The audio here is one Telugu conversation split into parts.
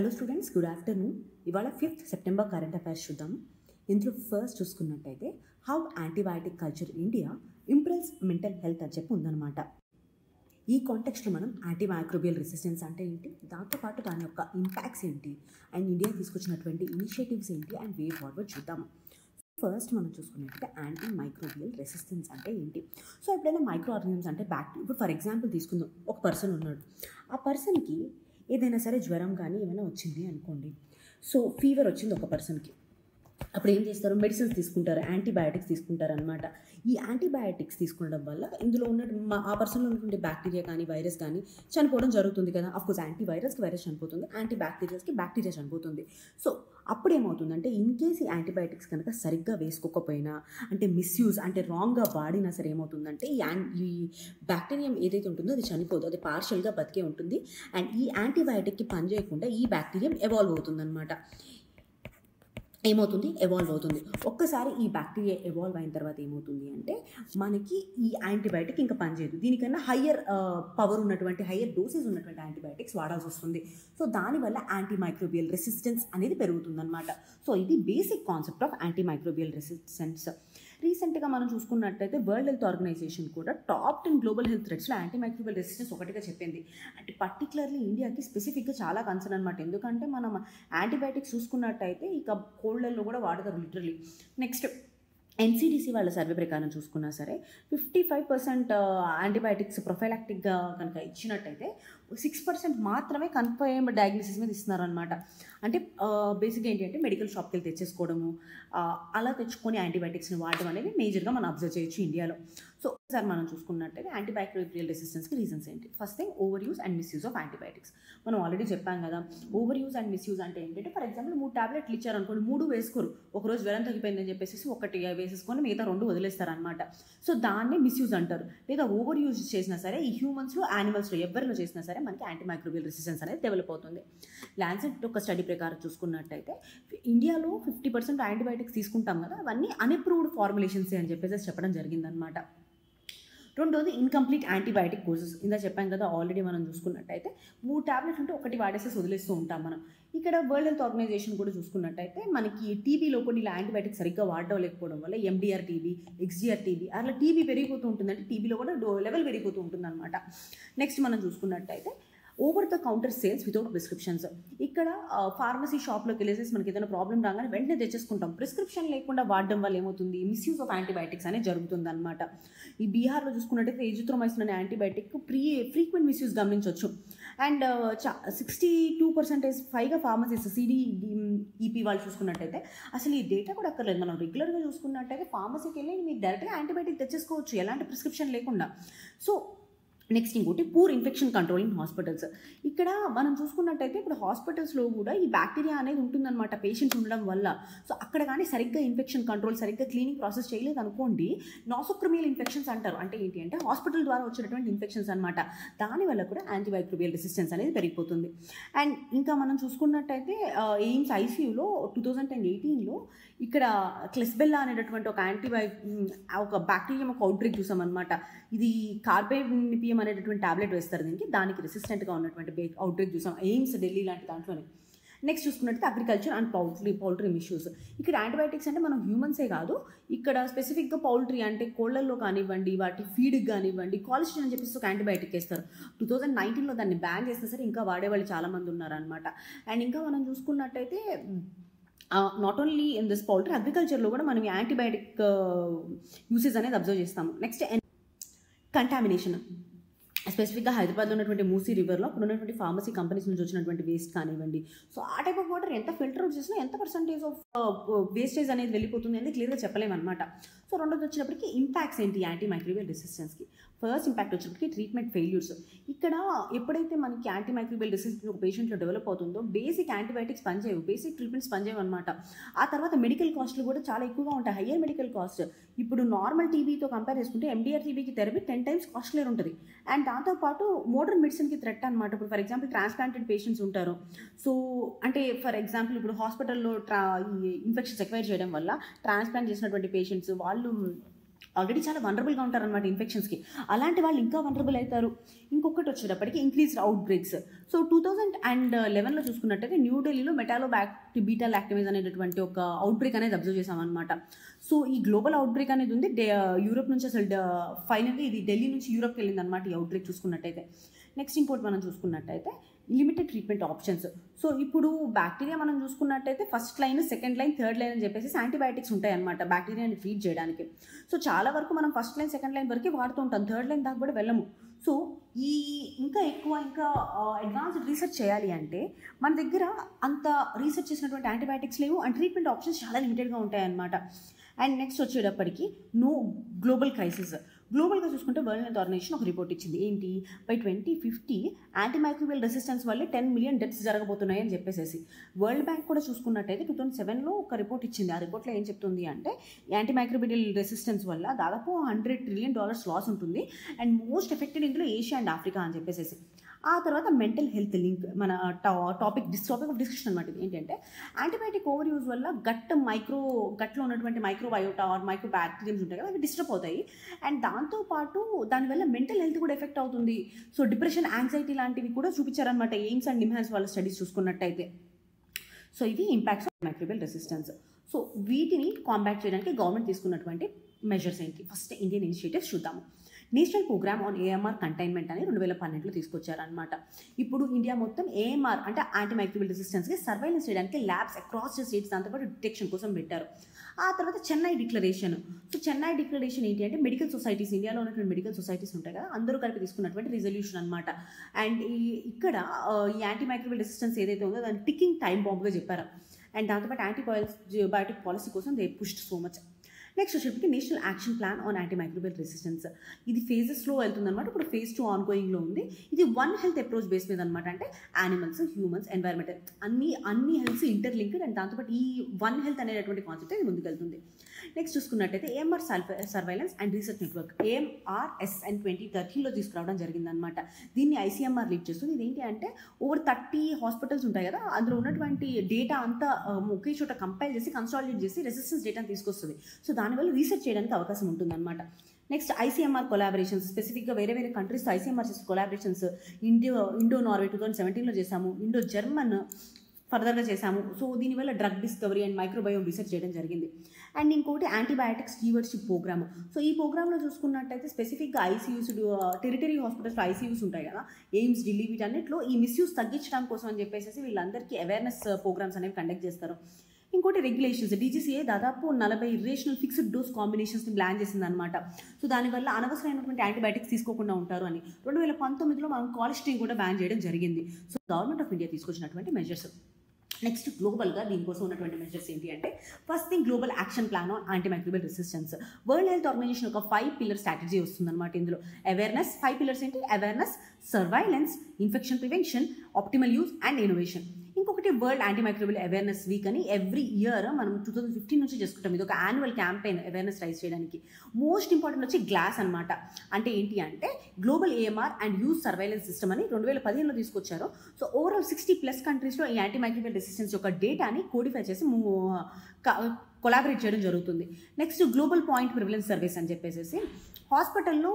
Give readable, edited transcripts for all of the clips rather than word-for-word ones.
Hello students, good afternoon. ఇవాళ 5th సెప్టెంబర్ కరెంట్ అఫైర్స్ చూద్దాం. ఇందులో ఫస్ట్ చూసుకున్నట్టయితే how antibiotic culture India improves mental health అని చెప్పి ఉందన్నమాట. ఈ కాంటెక్స్ట్లో మనం యాంటీమైక్రోబియల్ రెసిస్టెన్స్ అంటే ఏంటి, దాంతోపాటు దాని యొక్క ఇంపాక్ట్స్ ఏంటి, అండ్ ఇండియా తీసుకొచ్చినటువంటి ఇనిషియేటివ్స్ ఏంటి అండ్ వే ఫార్వర్డ్ చూద్దాం. ఫస్ట్ మనం చూసుకున్నట్టయితే యాంటీమైక్రోబియల్ రెసిస్టెన్స్ అంటే ఏంటి. సో ఎప్పుడైనా మైక్రో ఆర్గానిజమ్స్ అంటే బ్యాక్టీరియా, ఇప్పుడు ఫర్ ఎగ్జాంపుల్ తీసుకుందాం, ఒక పర్సన్ ఉన్నాడు, ఆ పర్సన్కి ఏదైనా సరే జ్వరం కానీ ఏమైనా వచ్చింది అనుకోండి. సో ఫీవర్ వచ్చింది ఒక పర్సన్కి, అప్పుడు ఏం చేస్తారు, మెడిసిన్స్ తీసుకుంటారు, యాంటీబయాటిక్స్ తీసుకుంటారు అనమాట. ఈ యాంటీబయాటిక్స్ తీసుకునడం వల్ల ఇందులో ఉన్న ఆ పర్సన్లో ఉన్నటువంటి బ్యాక్టీరియా కానీ వైరస్ కానీ చనిపోవడం జరుగుతుంది కదా. అఫ్కోర్స్ యాంటీవైరస్కి వైరస్ చనిపోతుంది, యాంటీబ్యాక్టీరియాస్కి బ్యాక్టీరియా చనిపోతుంది. సో అప్పుడు ఏమవుతుందంటే, ఇన్ కేస్ ఈ యాంటీబయాటిక్స్ కనుక సరిగ్గా వేసుకోకపోయినా, అంటే మిస్యూజ్ అంటే రాంగ్గా వాడినా సరే ఏమవుతుందంటే, ఈ బ్యాక్టీరియం ఏదైతే ఉంటుందో అది చనిపోదు, అది పార్షియల్గా బతికే ఉంటుంది. అండ్ ఈ యాంటీబయాటిక్కి పనిచేయకుండా ఈ బ్యాక్టీరియం ఎవాల్వ్ అవుతుంది అనమాట. ఎవాల్వ్ అవుతుంది. ఒక్కసారి ఈ బ్యాక్టీరియా ఎవాల్వ్ అయిన తర్వాత ఏమవుతుంది అంటే, మనకి ఈ యాంటీబయాటిక్ ఇంకా పనిచేయదు. దీనికన్నా హయ్యర్ పవర్ ఉన్నటువంటి, హయ్యర్ డోసెస్ ఉన్నటువంటి యాంటీబయాటిక్స్ వాడాల్సి వస్తుంది. సో దానివల్ల యాంటీమైక్రోబియల్ రెసిస్టెన్స్ అనేది పెరుగుతుందన్నమాట. సో ఇది basic concept of antimicrobial resistance. రీసెంట్గా మనం చూసుకున్నట్టయితే వరల్డ్ హెల్త్ ఆర్గనైజేషన్ కూడా టాప్ 10 గ్లోబల్ హెల్త్ థ్రెట్స్లో యాంటీమైక్రోబియల్ రెసిస్టెన్స్ ఒకటిగా చెప్పింది. అంటే పర్టికులర్లీ ఇండియాకి స్పెసిఫిక్గా చాలా కన్సర్న్ అనమాట. ఎందుకంటే మనం యాంటీబయాటిక్స్ చూసుకున్నట్టయితే ఇక కోళ్ళల్లో కూడా వాడతారు లిటరలీ. నెక్స్ట్ ఎన్సిడిసి వాళ్ళ సర్వే ప్రకారం చూసుకున్నా సరే 55% యాంటీబయాటిక్స్ ప్రొఫైలాక్టిక్గా కనుక ఇచ్చినట్టయితే 6% మాత్రమే కన్ఫర్మ్ డయాగ్నోసిస్ మీద ఇస్తున్నారు అనమాట. అంటే బేసిక్గా ఏంటి అంటే, మెడికల్ షాప్కి వెళ్ళి తెచ్చేసుకోవడము, అలా తెచ్చుకొని యాంటీబయాటిక్స్ని వాడడం అనేది మేజర్గా మనం అబ్జర్వ్ చేయొచ్చు ఇండియాలో. సో ఒకసారి మనం చూసుకున్నట్టయితే యాంటీమైక్రోబియల్ రెసిస్టెన్స్కి రీజన్స్ ఏంటి. First thing, over use and misuse of antibiotics. మనం ఆల్రెడీ చెప్పాం కదా, ఓవర్ యూజ్ అండ్ మిస్యూజ్ అంటే ఏంటంటే, ఫర్ ఎగ్జాంపుల్ 3 టాబ్లెట్లు ఇచ్చారనుకోండి, 3 వేసుకోరు. ఒకరోజు జ్వరం తగ్గిపోయిందని చెప్పేసి ఒకటి వేసేసుకొని మిగతా 2 వదిలేస్తారనమాట. సో దాన్ని మిస్యూజ్ అంటారు. లేదా ఓవర్ యూజ్ చేసినా సరే, ఈ హ్యూమన్స్లో యానిమల్స్లో ఎవరిలో చేసినా సరే మనకి యాంటీమైక్రోబియల్ రెసిస్టెన్స్ అనేది డెవలప్ అవుతుంది. లాన్సెట్ ఒక స్టడీ ప్రకారం చూసుకున్నట్టయితే ఇండియాలో 50% యాంటీబయాటిక్స్ తీసుకుంటాం కదా, అవన్నీ అన్అప్రూవ్డ్ ఫార్ములేషన్స్ అని చెప్పేసి చెప్పడం జరిగిందనమాట. రెండోది, ఇన్కంప్లీట్ యాంటీబయాటిక్ కోర్సెస్. ఇందా చెప్పాం కదా, ఆల్రెడీ మనం చూసుకున్నట్టయితే 3 టాబ్లెట్లు ఉంటే ఒకటి వాడేసేసి వదిలేస్తూ ఉంటాం మనం. ఇక్కడ వరల్డ్ హెల్త్ ఆర్గనైజేషన్ కూడా చూసుకున్నట్టయితే మనకి టీబీలో కొన్ని ఇలా యాంటీబయాటిక్ సరిగ్గా వాడడం లేకపోవడం వల్ల ఎండిఆర్ టీబీ, ఎక్స్డిఆర్ టీబీ, అట్లా టీబీ పెరిగిపోతూ ఉంటుందంటే టీబీలో కూడా లెవెల్ పెరిగిపోతూ ఉంటుంది అనమాట. నెక్స్ట్ మనం చూసుకున్నట్టయితే over the counter sales without prescriptions. ఇక్కడ ఫార్మసీ షాప్లోకి వెళ్ళేసి మనకి ఏదైనా ప్రాబ్లం రాగానే వెంటనే తెచ్చేసుకుంటాం. ప్రిస్క్రిప్షన్ లేకుండా వాడడం వల్ల ఏమవుతుంది, మిస్యూజ్ ఆఫ్ యాంటీబయాటిక్స్ అనేది జరుగుతుంది అనమాట. ఈ బీహార్లో చూసుకున్నట్టయితే ఎజిత్రోమైసిన్ అనే యాంటీబయాటిక్ ఫ్రీక్వెంట్ మిస్యూజ్ గమనించవచ్చు. అండ్ 62% పైగా ఫార్మసీస్ సిడిఈపీ వాళ్ళు చూసుకున్నట్టయితే, అసలు ఈ డేటా కూడా అక్కర్లేదు, మనం రెగ్యులర్గా చూసుకున్నట్టయితే ఫార్మసీకి వెళ్ళి మీరు డైరెక్ట్గా యాంటీబయాటిక్ తెచ్చేసుకోవచ్చు ఎలాంటి ప్రిస్క్రిప్షన్ లేకుండా. సో నెక్స్ట్ ఇంకోటి, poor infection control in hospitals. ఇక్కడ మనం చూసుకున్నట్టయితే ఇప్పుడు హాస్పిటల్స్లో కూడా ఈ బ్యాక్టీరియా అనేది ఉంటుందన్నమాట పేషెంట్స్ ఉండడం వల్ల. సో అక్కడ కానీ సరిగ్గా ఇన్ఫెక్షన్ కంట్రోల్, సరిగ్గా క్లీనింగ్ ప్రాసెస్ చేయలేదు అనుకోండి, నాసోక్రమియల్ ఇన్ఫెక్షన్స్ అంటారు. అంటే ఏంటి అంటే హాస్పిటల్ ద్వారా వచ్చినటువంటి ఇన్ఫెక్షన్స్ అనమాట. దానివల్ల కూడా యాంటీమైక్రోబియల్ రెసిస్టెన్స్ అనేది పెరిగిపోతుంది. అండ్ ఇంకా మనం చూసుకున్నట్టయితే ఎయిమ్స్ ఐసీయూలో 2018లో ఇక్కడ క్లెస్బెల్లా అనేటటువంటి ఒక బ్యాక్టీరియం ఒక అవుట్బ్రేక్ చూసామన్నమాట. ఇది కార్బెనిపియం అనేటటువంటి టాబ్లెట్ వేస్తారు దానికి రెసిస్టెంట్గా ఉన్నటువంటి అవుట్బ్రేక్ చూసాం ఎయిమ్స్ ఢిల్లీ లాంటి దాంట్లోనే. నెక్స్ట్ చూసుకున్నట్టు అగ్రికల్చర్ అండ్ పౌల్ట్రీ ఇష్యూస్. ఇక్కడ యాంటీబయాటిక్స్ అంటే మనం హ్యూమన్సే కాదు, ఇక్కడ స్పెసిఫిక్గా పౌల్ట్రీ అంటే కోళ్ళల్లో కానివ్వండి, వాటి ఫీడ్కి కానివ్వండి, కాలిస్టిన్ అని చెప్పేసి ఒక యాంటీబయాటిక్ వేస్తారు. 2019లో దాన్ని బ్యాన్ చేసినా సరే ఇంకా వాడేవాళ్ళు చాలామంది ఉన్నారనమాట. అండ్ ఇంకా మనం చూసుకున్నట్టయితే not only in this poultry, అగ్రికల్చర్లో కూడా మనం యాంటీబయాటిక్ యూసేజ్ అనేది అబ్జర్వ్ చేస్తాము. Next contamination. స్పెసిఫిక్గా హైదరాబాద్లో ఉన్నటువంటి మూసీ రివర్లో అక్కడ ఉన్నటువంటి ఫార్మసీ కంపెనీస్ నుంచి వచ్చినటువంటి వేస్ట్ కానివ్వండి, సో ఆ టైప్ ఆఫ్ వాటర్ ఎంత ఫిల్టర్ అవుట్ చేసినా ఎంత పర్సంటేజ్ ఆఫ్ వేస్టేజ్ అనేది వెళ్ళిపోతుంది అనేది క్లియర్గా చెప్పలేమన్నమాట. సో రెండోది వచ్చినప్పటికీ ఇంపాక్ట్స్ ఏంటి యాంటీమైక్రోబియల్ రెసిస్టెన్స్కి. ఫస్ట్ ఇంపాక్ట్ వచ్చినప్పటికీ ట్రీట్మెంట్ ఫెయిల్యూర్స్. ఇక్కడ ఎప్పుడైతే మనకి యాంటీమైక్రోబియల్ రెసిస్టెన్స్ ఒక పేషెంట్లో డెవలప్ అవుతుందో బేసిక్ యాంటీబయాటిక్స్ పనిచేయవు, బేసిక్ ట్రీట్మెంట్స్ పనిచేయవు అనమాట. ఆ తర్వాత మెడికల్ కాస్ట్లు కూడా చాలా ఎక్కువగా ఉంటాయి, హయ్యర్ మెడికల్ కాస్ట్. ఇప్పుడు నార్మల్ టీబీతో కంపేర్ చేసుకుంటే ఎండిఆర్ టీబీకి థెరపీ 10 times కాస్ట్లీర్ ఉంటుంది. అండ్ దాంతోపాటు మోడర్న్ మెడిసిన్కి థ్రెట్ అనమాట. ఇప్పుడు ఫర్ ఎగ్జాంపుల్ ట్రాన్స్ప్లాంటెడ్ పేషెంట్స్ ఉంటారు. సో అంటే ఫర్ ఎగ్జాంపుల్ ఇప్పుడు హాస్పిటల్లో ఈ ఇన్ఫెక్షన్స్ ఎక్వైర్ చేయడం వల్ల ట్రాన్స్ప్లాంట్ చేసినటువంటి పేషెంట్స్ వాళ్ళు ఆల్రెడీ చాలా వనరబుల్గా ఉంటారనమాట ఇన్ఫెక్షన్స్కి. అలాంటి వాళ్ళు ఇంకా వనరబుల్ అవుతారు. ఇంకొకటి వచ్చేటప్పటికి ఇంక్రీజ్డ్ అవుట్ బ్రేక్స్. సో 2011లో చూసుకున్నట్టయితే న్యూఢిల్లీలో బీటా లాక్టమేజ్ అనేటటువంటి ఒక అవుట్ బ్రేక్ అనేది అబ్జర్వ్ చేసామన్నమాట. సో ఈ గ్లోబల్ అవుట్ బ్రేక్ అనేది ఉంది. యూరోప్ నుంచి అసలు ఫైనల్గా ఇది ఢిల్లీ నుంచి యూరోప్కి వెళ్ళింది అనమాట ఈ అవుట్ బ్రేక్ చూసుకున్నట్టయితే. నెక్స్ట్ ఇంకోటి మనం చూసుకున్నట్టయితే లిమిటెడ్ ట్రీట్మెంట్ ఆప్షన్స్. సో ఇప్పుడు బ్యాక్టీరియా మనం చూసుకున్నట్టయితే first line, second line, third line అని చెప్పేసి యాంటీబయాటిక్స్ ఉంటాయి అనమాట బ్యాక్టీరియాని ట్రీట్ చేయడానికి. సో చాలా వరకు మనం ఫస్ట్ లైన్, సెకండ్ లైన్ వరకే వాడుతూ ఉంటాం, థర్డ్ లైన్ దాకా కూడా వెళ్ళము. సో ఈ ఇంకా అడ్వాన్స్డ్ రీసెర్చ్ చేయాలి అంటే మన దగ్గర అంత రీసెర్చ్ చేసినటువంటి యాంటీబయాటిక్స్ లేవు అండ్ ట్రీట్మెంట్ ఆప్షన్స్ చాలా లిమిటెడ్గా ఉంటాయన్నమాట. అండ్ నెక్స్ట్ వచ్చేటప్పటికి నో గ్లోబల్ క్రైసిస్. గ్లోబల్గా చూసుకుంటే వరల్డ్ హెల్త్ ఆర్గనైజేషన్ ఒక రిపోర్ట్ ఇచ్చింది. ఏంటి, బై 2050 యాంటీమైక్రోబియల్ రెసిస్టెన్స్ వల్లే 10 మిలియన్ డెత్స్ జరగబోతున్నాయి అని చెప్పేసి. వరల్డ్ బ్యాంక్ కూడా చూసుకున్నట్టయితే 2007లో ఒక రిపోర్ట్ ఇచ్చింది. ఆ రిపోర్ట్లో ఏం చెప్తుంది అంటే యాంటీమైక్రోబియల్ రెసిస్టెన్స్ వల్ల దాదాపు $100 ట్రిలియన్ లాస్ ఉంటుంది అండ్ మోస్ట్ ఎఫెక్టెడ్ ఇందులో ఏషియా అండ్ ఆఫ్రికా అని చెప్పేసి. ఆ తర్వాత మెంటల్ హెల్త్ లింక్ మన టాపిక్ ఆఫ్ డిస్కషన్ అనమాట. ఇది ఏంటంటే యాంటీబయాటిక్ ఓవర్ యూజ్ వల్ల గట్లో ఉన్నటువంటి మైక్రోబయోటా ఆర్ మైక్రో బ్యాక్టీరియమ్స్ ఉంటాయి కదా, అవి డిస్టర్బ్ అవుతాయి అండ్ దాంతోపాటు దానివల్ల మెంటల్ హెల్త్ కూడా ఎఫెక్ట్ అవుతుంది. సో డిప్రెషన్, యాంగ్జైటీ లాంటివి కూడా చూపించారనమాట ఎయిమ్స్ అండ్ నిమ్హాన్స్ వాళ్ళ స్టడీస్ చూసుకున్నట్టయితే. సో ఇది impacts of microbial resistance. So వీటిని కాంబాట్ చేయడానికి గవర్నమెంట్ తీసుకున్నటువంటి మెజర్స్ ఏంటి? ఫస్ట్ ఇండియన్ ఇనిషియేటివ్స్ చూద్దాము. National programme on AMR containment అని 2012లో తీసుకొచ్చారనమాట. ఇప్పుడు ఇండియా మొత్తం ఏఎంఆర్ అంటే యాంటీమైక్రోబియల్ రెసిస్టెన్స్కి సర్వైలెన్స్ చేయడానికి ల్యాబ్స్ అక్రాస్ ద స్టేట్స్ దాంతోపాటు డిటెక్షన్ కోసం పెట్టారు. ఆ తర్వాత Chennai declaration. So Chennai declaration ఏంటి అంటే మెడికల్ సొసైటీస్, ఇండియాలో ఉన్నటువంటి మెడికల్ సొసైటీస్ ఉంటాయి కదా, అందరూ కలిపి తీసుకున్నటువంటి రిజల్యూషన్ అనమాట. అండ్ ఇక్కడ ఈ యాంటీమైక్రోబియల్ రెసిస్టెన్స్ ఏదైతే ఉందో దాన్ని టికింగ్ టైం బాంబ్గా చెప్పారు. అండ్ దాంతోపాటు యాంటీబయోటిక్ పాలసీ కోసం they pushed so much. Next వచ్చేప్పటికి national action plan on antimicrobial resistance. ఇది ఫేజెస్లో వెళ్తుందన్నమాట. ఇప్పుడు phase 2 ఆన్గోయింగ్లో ఉంది. ఇది వన్ హెల్త్ అప్రోచ్ బేస్ మీద అనమాట. అంటే యానిమల్స్, హ్యూమన్స్, ఎన్వైర్మెంటల్ అన్ని హెల్త్స్ ఇంటర్లింక్డ్ అండ్ దాంతోపాటు ఈ వన్ హెల్త్ అనేటటువంటి కాన్సెప్ట్ ఇది ముందుకెళ్తుంది. నెక్స్ట్ చూసుకున్నట్టయితే AMR surveillance and research network AMRSN 2013లో తీసుకురావడం జరిగిందనమాట. దీన్ని ICMR లీడ్ చేస్తుంది. ఇదేంటి అంటే ఓవర్ 30 హాస్పిటల్స్ ఉంటాయి కదా, అందులో ఉన్నటువంటి డేటా అంతా ఒకే చోట కంపైల్ చేసి కన్సాలిడేట్ చేసి రెసిస్టెన్స్ డేటాని తీసుకొస్తుంది. సో దానివల్ల రీసెర్చ్ చేయడానికి అవకాశం ఉంటుందన్నమాట. Next ICMR collaborations. స్పెసిఫిక్గా వేరే కంట్రీస్తో ICMR చేసే కొలాబరేషన్స్ ఇండో నార్వే 2017లో చేశాము, ఇండో జర్మన్ ఫర్దర్గా చేశాము. సో దీనివల్ల drug discovery and microbiome research చేయడం జరిగింది. అండ్ ఇంకోటి యాంటీబయాటిక్స్ స్టీవర్డ్షిప్ ప్రోగ్రామ్. సో ఈ ప్రోగ్రాంలో చూసుకున్నట్టయితే స్పెసిఫిక్గా ఐసీయూస్, టెరిటరీ హాస్పిటల్స్లో ఐసీయూస్ ఉంటాయి కదా, ఎయిమ్స్, ఢిల్లీ, వీటన్నిటిలో ఈ మిస్యూస్ తగ్గించడం కోసం అని చెప్పేసి వీళ్ళందరికీ అవేర్నెస్ ప్రోగ్రామ్స్ అనేవి కండక్ట్ చేస్తారు. ఇంకోటి రెగ్యులేషన్స్. DGCA దాదాపు 40 ఇర్రేషనల్ ఫిక్స్డ్ డోస్ కాంబినేషన్స్ని ప్లాన్ చేసిందనమాట. సో దానివల్ల అనవసరమైనటువంటి యాంటీబయాటిక్స్ తీసుకోకుండా ఉంటారు అని 2019లో మనం కాలిస్ట్రీన్ కూడా బ్యాన్ చేయడం జరిగింది. సో గవర్నమెంట్ ఆఫ్ ఇండియా తీసుకొచ్చినటువంటి మెజర్స్. నెక్స్ట్ గ్లోబల్గా దీనికోసం ఉన్నటువంటి మెజర్స్ ఏంటి అంటే first thing global action plan on antimicrobial resistance. World health Organization ఒక 5 పిల్లర్ స్ట్రాటజీ వస్తుందన్నమాట. ఇందులో అవేర్నెస్, 5 పిల్లర్స్ ఏంటి? Awareness, surveillance, infection prevention, optimal use and innovation. ఇంకొకటి వరల్డ్ యాంటీమైక్రోబియల్ అవేర్నెస్ వీక్ అని ఎవ్రీ ఇయర్ మనం 2015 నుంచి చేసుకుంటాం. ఇది ఒక యాన్యువల్ క్యాంపెయిన్ అవేర్నెస్ రైజ్ చేయడానికి. మోస్ట్ ఇంపార్టెంట్ వచ్చి గ్లాస్ అనమాట. అంటే ఏంటి అంటే global AMR and use surveillance system అని 2015లో తీసుకొచ్చారు. సో ఓవరాల్ 60+ కంట్రీస్లో ఈ యాంటీమైక్రోబియల్ రెసిస్టెన్స్ యొక్క డేటాని కోడిఫై చేసి కొలాబరేట్ చేయడం జరుగుతుంది. Next global point prevalence service అని చెప్పేసి హాస్పిటల్లో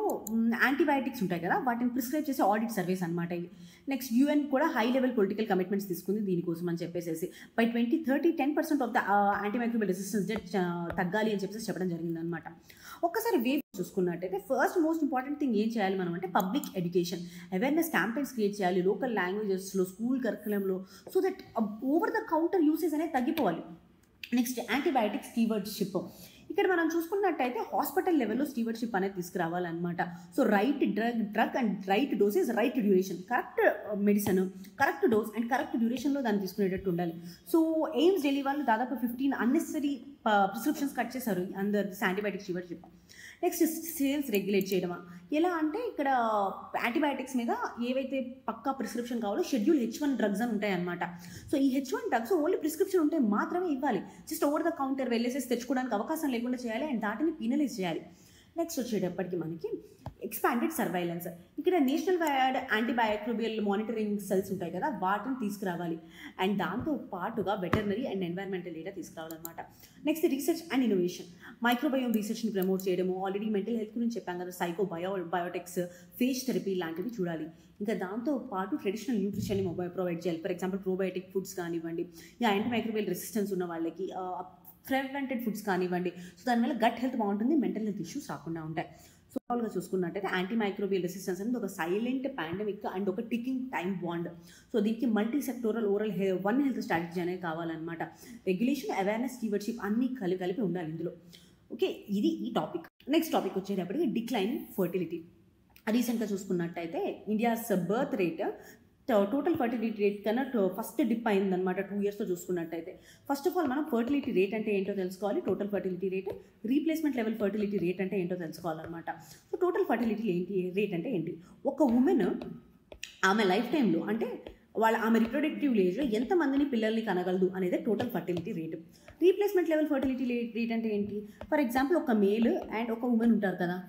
యాంటీబయాటిక్స్ ఉంటాయి కదా, వాటిని ప్రిస్క్రైబ్ చేసే ఆడిట్ సర్వీస్ అనమాట ఇవి. నెక్స్ట్ UN కూడా హై లెవెల్ పొలిటికల్ కమిట్మెంట్స్ తీసుకుంది దీనికోసం అని చెప్పేసి. By 2030 10% of the antimicrobial resistance death తగ్గాలి అని చెప్పేసి చెప్పడం జరిగిందనమాట. ఒక్కసారి వేవ్ చూసుకున్నట్టయితే ఫస్ట్ మోస్ట్ ఇంపార్టెంట్ థింగ్ ఏం చేయాలి మనం అంటే public education, awareness campaigns create చేయాలి లోకల్ లాంగ్వేజెస్లో, స్కూల్ కరికులంలో, so that over the counter usage అనేది తగ్గిపోవాలి. Next antibiotic stewardship. ఇక్కడ మనం చూసుకున్నట్టయితే హాస్పిటల్ లెవెల్లో స్టీవర్డ్షిప్ అనేది తీసుకురావాలన్నమాట. So right drug and right dosage, right duration, correct medicine, correct dose and correct డ్యూరేషన్లో దాన్ని తీసుకునేటట్టు ఉండాలి. సో ఎయిమ్స్ ఢిల్లీ వాళ్ళు దాదాపు 15 అన్నెసరీ ప్రిస్క్రిప్షన్స్ కట్ చేశారు under this antibiotic stewardship. Next sales regulate చేయడమా. ఎలా అంటే ఇక్కడ యాంటీబయాటిక్స్ మీద ఏవైతే పక్కా ప్రిస్క్రిప్షన్ కావాలో షెడ్యూల్ H1 డ్రగ్స్ అని ఉంటాయన్నమాట. సో ఈ H1 డ్రగ్స్ ఓన్లీ ప్రిస్క్రిప్షన్ ఉంటే మాత్రమే ఇవ్వాలి. జస్ట్ ఓవర్ ద కౌంటర్ వెళ్ళేసేసి తెచ్చుకోవడానికి అవకాశం లేకుండా చేయాలి అండ్ దాటిని పీనలైజ్ చేయాలి. నెక్స్ట్ వచ్చేటప్పటికి మనకి ఎక్స్పాండెడ్ సర్వైలెన్స్. ఇక్కడ national wide antimicrobial monitoring cells ఉంటాయి కదా, వాటిని తీసుకురావాలి. అండ్ దాంతో పాటుగా వెటర్నరీ అండ్ ఎన్వైర్మెంటల్ డేటా తీసుకురావాలన్నమాట. Next research and innovation. Microbiome రీసెర్చ్ని ప్రమోట్ చేయడము, ఆల్రెడీ మెంటల్ హెల్త్ గురించి చెప్పాం కదా, బయోటెక్స్, ఫేజ్ థెరపీ లాంటివి చూడాలి. ఇంకా దాంతో పాటు ట్రెడిషనల్ న్యూట్రిషన్ని ప్రొవైడ్ చేయాలి. ఫర్ ఎగ్జాంపుల్ ప్రోబయోటిక్ ఫుడ్స్ కానివ్వండి, యాంటీమైక్రోబియల్ రెసిస్టెన్స్ ఉన్న వాళ్ళకి ప్రివెంటెడ్ ఫుడ్స్ కానివ్వండి. సో దానివల్ల గట్ హెల్త్ బాగుంటుంది, మెంటల్ హెల్త్ ఇష్యూస్ రాకుండా ఉంటాయి. సో ఆల్గా చూసుకున్నట్టయితే యాంటీమైక్రోబియల్ రెసిస్టెన్స్ అనేది ఒక సైలెంట్ పాండమిక్ అండ్ ఒక టికింగ్ టైం బాండ్. సో దీనికి multi sectoral oral one health strategy అనేది కావాలన్నమాట. రెగ్యులేషన్, అవేర్నెస్, స్టీవర్డ్షిప్ అన్నీ కలిపి ఉండాలి ఇందులో. ఓకే, ఇది ఈ టాపిక్. నెక్స్ట్ టాపిక్ వచ్చేటప్పటికి డిక్లైన్ ఫర్టిలిటీ. రీసెంట్గా చూసుకున్నట్టయితే India's birth rate total fertility rate కన్నా ఫస్ట్ డిప్ అయిందనమాట 2 yearsతో చూసుకున్నట్టయితే. ఫస్ట్ ఆఫ్ ఆల్ మనం ఫర్టిలిటీ రేట్ అంటే ఏంటో తెలుసుకోవాలి, total fertility rate, replacement level fertility rate అంటే ఏంటో తెలుసుకోవాలన్నమాట. సో టోటల్ ఫర్టిలిటీ రేట్ అంటే ఏంటి? ఒక ఉమెన్ ఆమె లైఫ్ టైంలో అంటే ఆమె రిప్రొడక్టివ్ ఏజ్లో ఎంతమందిని పిల్లల్ని కనగలదు అనేది total fertility rate. Replacement level fertility rate అంటే ఏంటి? ఫర్ ఎగ్జాంపుల్ ఒక మేల్ అండ్ ఒక ఉమెన్ ఉంటారు కదా,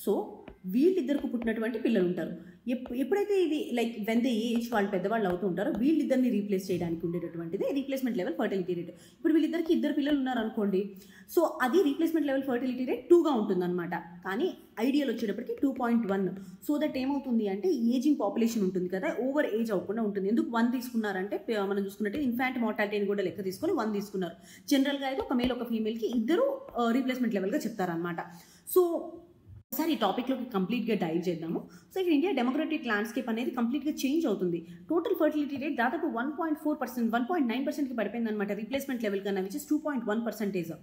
సో వీళ్ళిద్దరికి పుట్టినటువంటి పిల్లలు ఉంటారు. ఎప్పుడైతే ఇది లైక్ వెన్ ద ఏజ్ వాళ్ళు పెద్దవాళ్ళు అవుతూ ఉంటారో వీళ్ళిద్దరిని రీప్లేస్ చేయడానికి ఉండేటటువంటిది రీప్లేస్మెంట్ లెవెల్ ఫర్టిలిటీ రేట్. ఇప్పుడు వీళ్ళిద్దరికి 2 పిల్లలు ఉన్నారనుకోండి, సో అది రీప్లేస్మెంట్ లెవెల్ ఫర్టిలిటీ రేట్ 2గా ఉంటుందన్నమాట. కానీ ఐడియల్ వచ్చేటప్పటికి 2.1. సో దట్ ఏమవుతుంది అంటే ఏజింగ్ పాపులేషన్ ఉంటుంది కదా, ఓవర్ ఏజ్ అవ్వకుండా ఉంటుంది. ఎందుకు 1 తీసుకున్నారంటే మనం చూసుకున్నట్టే ఇన్ఫాంట్ మార్టాలిటీని కూడా లెక్క తీసుకొని 1 తీసుకున్నారు. జనరల్గా అయితే ఒక మేల్ ఒక ఫీమేల్కి ఇద్దరు రీప్లేస్మెంట్ లెవెల్గా చెప్తారనమాట. సో ఒకసారి ఈ టాపిక్లోకి కంప్లీట్గా డైవ్ చేద్దాము. సో ఇక్కడ ఇండియా డెమోక్రటిక్ ల్యాండ్స్కేప్ అనేది కంప్లీట్గా చేంజ్ అవుతుంది. టోటల్ ఫర్టిలిటీ రేట్ దాదాపు 1.4%, 1.9%కి పడిపోయింది అనమాట రీప్లేస్మెంట్ లెవెల్ కన్నా, విచ్ ఇస్ 2.1%.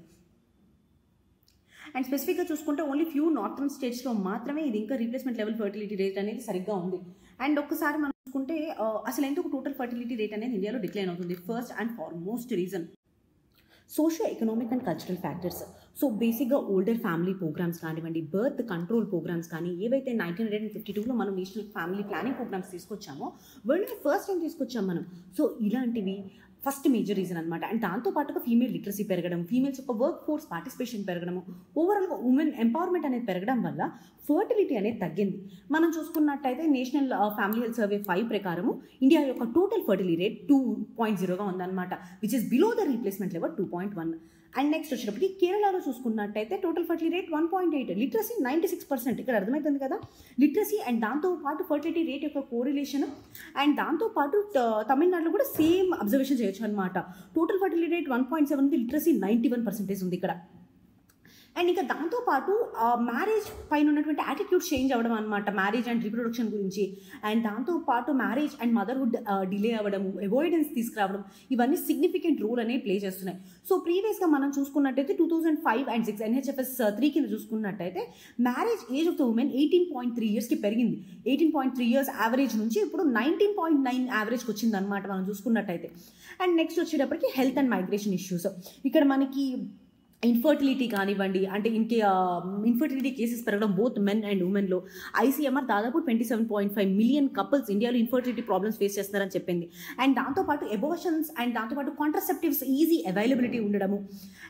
అండ్ స్పెసిఫిక్గా చూసుకుంటే ఓన్లీ ఫ్యూ నార్థన్ స్టేట్స్లో మాత్రమే ఇది ఇంకా రీప్లేస్మెంట్ లెవెల్ ఫర్టిలిటీ రేట్ అనేది సరిగ్గా ఉంది. అండ్ ఒక్కసారి మనం చూసుకుంటే అసలు ఎందుకు టోటల్ ఫర్టిలిటీ రేట్ అనేది ఇండియాలో డిక్లైన్ అవుతుంది? First and foremost reason socio economic and cultural factors. So బేసిక్గా ఓల్డర్ ఫ్యామిలీ ప్రోగ్రామ్స్ కానివ్వండి, బర్త్ కంట్రోల్ ప్రోగ్రామ్స్ కానీ, ఏవైతే 1952లో మనం నేషనల్ ఫ్యామిలీ ప్లానింగ్ ప్రోగ్రామ్స్ తీసుకొచ్చామో వరల్డ్లో ఫస్ట్ టైం తీసుకొచ్చాం మనం. సో ఇలాంటివి ఫస్ట్ మేజర్ రీజన్ అనమాట. అండ్ దాంతోపాటుగా ఫీమేల్ లిటరసీ పెరగడం, ఫీమేల్స్ యొక్క వర్క్ ఫోర్స్ పార్టిసిపేషన్ పెరగడము, ఓవరాల్గా ఉమెన్ ఎంపవర్మెంట్ అనేది పెరగడం వల్ల ఫర్టిలిటీ అనేది తగ్గింది. మనం చూసుకున్నట్టయితే నేషనల్ ఫ్యామిలీ హెల్త్ సర్వే 5 ప్రకారము ఇండియా యొక్క టోటల్ ఫర్టిలిటీ రేట్ 2.0గా ఉందన్నమాట, which is below the replacement level 2.1. And next వచ్చేటప్పటికి కేరళలో చూసుకున్నట్టయితే టోటల్ ఫర్టిలిటీ రేట్ 1.8, లిటరసీ 96%. ఇక్కడ అర్థమవుతుంది కదా, లిటరసీ అండ్ దాంతోపాటు ఫర్టిలిటీ రేట్ యొక్క కోరిలేషన్. అండ్ దాంతోపాటు తమిళనాడులో కూడా సేమ్ అబ్జర్వేషన్ చేయొచ్చు అనమాట. టోటల్ ఫర్టిలిటీ రేట్ 1.7, లిటరసీ 91% ఉంది ఇక్కడ. అండ్ ఇంకా దాంతోపాటు మ్యారేజ్ పైన ఉన్నటువంటి యాటిట్యూడ్ చేంజ్ అవ్వడం అనమాట, మ్యారేజ్ అండ్ రీప్రొడక్షన్ గురించి. అండ్ దాంతోపాటు మ్యారేజ్ అండ్ మదర్హుడ్ డిలే అవ్వడము, అవాయిడెన్స్ తీసుకురావడం, ఇవన్నీ సిగ్నిఫికెంట్ రోల్ అనేది ప్లే చేస్తున్నాయి. సో ప్రీవియస్గా మనం చూసుకున్నట్టయితే 2005 and 6 NHFS 3 కింద చూసుకున్నట్టయితే marriage age of the women 18.3 yearsకి పెరిగింది. 18.3 years యావరేజ్ నుంచి ఇప్పుడు 19.9 యావరేజ్కి వచ్చింది అనమాట మనం చూసుకున్నట్టయితే. అండ్ నెక్స్ట్ వచ్చేటప్పటికి హెల్త్ అండ్ మైగ్రేషన్ ఇష్యూస్. ఇక్కడ మనకి ఇన్ఫర్టిలిటీ కానివ్వండి, అంటే ఇన్ఫర్టిలిటీ కేసెస్ పెరగడం బోత్ మెన్ అండ్ ఉమెన్లో. ICMR దాదాపు 27.5 million కపుల్స్ ఇండియాలో ఇన్ఫర్టిలిటీ ప్రాబ్లమ్స్ ఫేస్ చేస్తున్నారని చెప్పింది. అండ్ దాంతోపాటు ఎబోర్షన్స్ అండ్ దాంతోపాటు కాంట్రసెప్టివ్స్ ఈజీ అవైలబిలిటీ ఉండడము.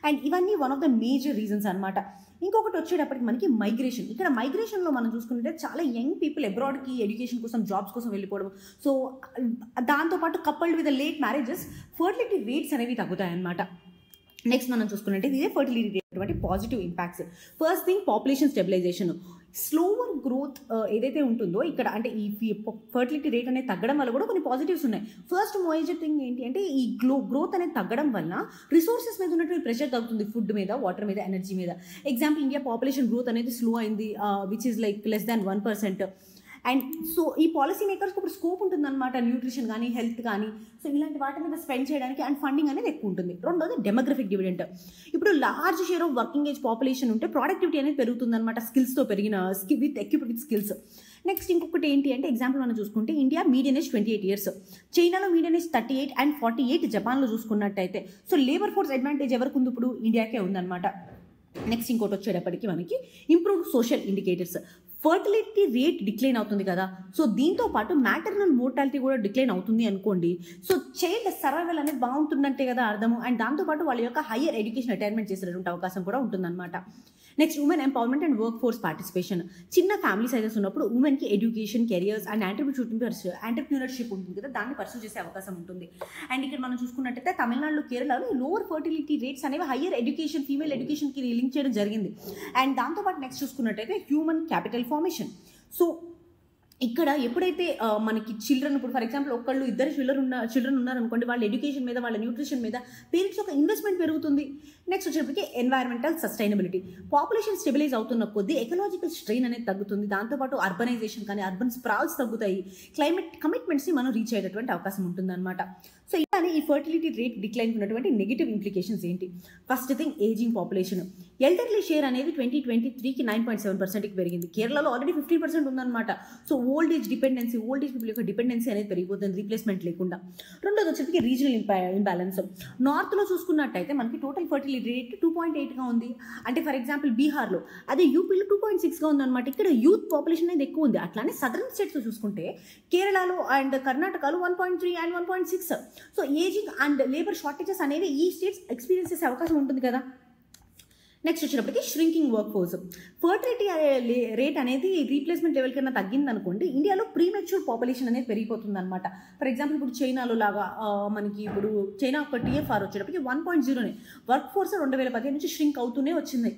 అండ్ ఇవన్నీ one of the major reasons అనమాట. ఇంకొకటి వచ్చేటప్పటికి మనకి మైగ్రేషన్. ఇక్కడ మైగ్రేషన్లో మనం చూసుకుంటే చాలా యంగ్ పీపుల్ అబ్రాడ్కి ఎడ్యుకేషన్ కోసం, జాబ్స్ కోసం వెళ్ళిపోవడం. సో దాంతోపాటు coupled with late marriages fertility rates అనేవి తగ్గుతాయన్నమాట. నెక్స్ట్ మనం చూసుకున్నట్టు ఇదే ఫర్టిలిటీ రేట్ అటువంటి positive impacts. First thing population stabilisation. Slower growth ఏదైతే ఉంటుందో ఇక్కడ, అంటే ఈ ఫర్టిలిటీ రేట్ అనేది తగ్గడం వల్ల కూడా కొన్ని పాజిటివ్స్ ఉన్నాయి. ఫస్ట్ మేజర్ థింగ్ ఏంటి అంటే ఈ గ్రోత్ అనేది తగ్గడం వల్ల రిసోర్సెస్ మీద ఉన్నటువంటి ప్రెషర్ తగ్గుతుంది, ఫుడ్ మీద, వాటర్ మీద, ఎనర్జీ మీద. ఎగ్జాంపుల్ ఇండియా పాపులేషన్ గ్రోత్ అనేది స్లో అయింది, which is like less than 1%. And so ఈ పాలసీ మేకర్స్కి ఇప్పుడు స్కోప్ ఉంటుందన్నమాట, న్యూట్రిషన్ కానీ, హెల్త్ కానీ, సో ఇలాంటి వాటి మీద స్పెండ్ చేయడానికి. అండ్ ఫండింగ్ అనేది ఎక్కువ ఉంటుంది. రెండోది డెమోగ్రఫిక్ డివిడెంట్. ఇప్పుడు large share of working age population ఉంటే ప్రొడక్టివిటీ అనేది పెరుగుతుందన్నమాట, స్కిల్స్తో పెరిగిన ఎక్విప్డ్ విత్ స్కిల్స్. నెక్స్ట్ ఇంకొకటి ఏంటి అంటే ఎగ్జాంపుల్ మనం చూసుకుంటే ఇండియా మీడియన్ ఏజ్ 28 years, చైనాలో మీడియన్ ఏజ్ 38 and 48, జపాన్లో చూసుకున్నట్టయితే. సో లేబర్ ఫోర్స్ అడ్వాంటేజ్ ఎవరికి ఉంది? ఇప్పుడు ఇండియాకే ఉందన్నమాట. నెక్స్ట్ ఇంకోటి వచ్చేటప్పటికి మనకి improved social indicators. Fertility rate decline అవుతుంది కదా, సో దీంతో పాటు మ్యాటర్నల్ మోర్టాలిటీ కూడా డిక్లైన్ అవుతుంది అనుకోండి. సో చైల్డ్ సర్వైవల్ అనేది బాగుంటుందంటే కదా అర్థము. అండ్ దాంతోపాటు వాళ్ళ యొక్క హయ్యర్ ఎడ్యుకేషన్ అటైన్మెంట్ చేసేటువంటి అవకాశం కూడా ఉంటుందన్నమాట. Next women empowerment and work force participation. చిన్న ఫ్యామిలీ సైజెస్ ఉన్నప్పుడు ఉమెన్కి ఎడ్యుకేషన్, కెరియర్స్ అండ్ ఎంటర్ప్రినర్షిప్ ఉంటుంది కదా, దాన్ని పర్సూ చేసే అవకాశం ఉంటుంది. అండ్ ఇక్కడ మనం చూసుకున్నట్టయితే తమిళనాడులో, కేరళలో లోవర్ ఫర్టిలిటీ రేట్స్ అనేవి హయ్యర్ ఎడ్యుకేషన్, ఫీమేల్ ఎడ్యుకేషన్కి లింక్ చేయడం జరిగింది. అండ్ దాంతోపాటు నెక్స్ట్ చూసుకున్నట్టయితే హ్యూమన్ క్యాపిటల్ ఫార్మేషన్. సో ఇక్కడ ఎప్పుడైతే మనకి చిల్డ్రన్, ఇప్పుడు ఫర్ ఎగ్జాంపుల్ ఒకళ్ళు ఇద్దరు చిల్డ్రన్ ఉన్నారనుకోండి, వాళ్ళ ఎడ్యుకేషన్ మీద, వాళ్ళ న్యూట్రిషన్ మీద పేరెంట్స్ ఒక ఇన్వెస్ట్మెంట్ పెరుగుతుంది. నెక్స్ట్ వచ్చేప్పటికి ఎన్వైరన్మెంటల్ సస్టైనబిలిటీ. పాపులేషన్ స్టెబిలైజ్ అవుతున్న కొద్దీ ఎకలాజికల్ స్ట్రెయిన్ అనేది తగ్గుతుంది. దాంతోపాటు అర్బనైజేషన్ కానీ అర్బన్ స్ప్రాల్స్ తగ్గుతాయి. క్లైమేట్ కమిట్మెంట్స్ని మనం రీచ్ అయ్యేటటువంటి అవకాశం ఉంటుందన్నమాట. సో ఇలానే ఈ ఫర్టిలిటీ రేట్ డిక్లైన్ ఉన్నటువంటి నెగిటివ్ ఇంప్లికేషన్స్ ఏంటి? First thing, ageing population. Elderly share అనేది 2023కి 9.7%కి పెరిగింది. కేరళలో ఆల్రెడీ 15% ఉందన్నమాట. సో ఓల్డ్ ఏజ్ పీపుల్ యొక్క డిపెండెన్సీ అనేది పెరిగిపోతుంది రీప్లేస్మెంట్ లేకుండా. రెండోది వచ్చేప్పటికి రీజనల్ ఇంబ్యాలెన్స్. నార్త్లో చూసుకున్నట్టయితే మనకి టోటల్ ఫర్టిలిటీ రేట్ 2.8గా ఉంది. అంటే ఫర్ ఎగ్జాంపుల్ బీహార్లో, అదే యూపీలో 2.6గా ఉందన్నమాట. ఇక్కడ యూత్ పాపులేషన్ అనేది ఎక్కువ ఉంది. అట్లానే సదరన్ స్టేట్స్లో చూసుకుంటే కేరళలో అండ్ కర్ణాటకలో 1.3 and 1.6. So ageing and labour shortages అనేవి ఈ స్టేట్స్ ఎక్స్పీరియన్స్ చేసే అవకాశం ఉంటుంది కదా. నెక్స్ట్ వచ్చినప్పటికీ shrinking work force. Fertility rate అనేది రీప్లేస్మెంట్ లెవెల్ కన్నా తగ్గింది అనుకోండి, ఇండియాలో ప్రీమెచ్యూర్ పాపులేషన్ అనేది పెరిగిపోతుంది అనమాట. ఫర్ ఎగ్జాంపుల్ ఇప్పుడు చైనాలో లాగా మనకి ఇప్పుడు చైనా ఒక TFR వచ్చేటప్పటికి 1.0నే వర్క్ ఫోర్స్ 2015 నుంచి ష్రింక్ అవుతూనే వచ్చింది.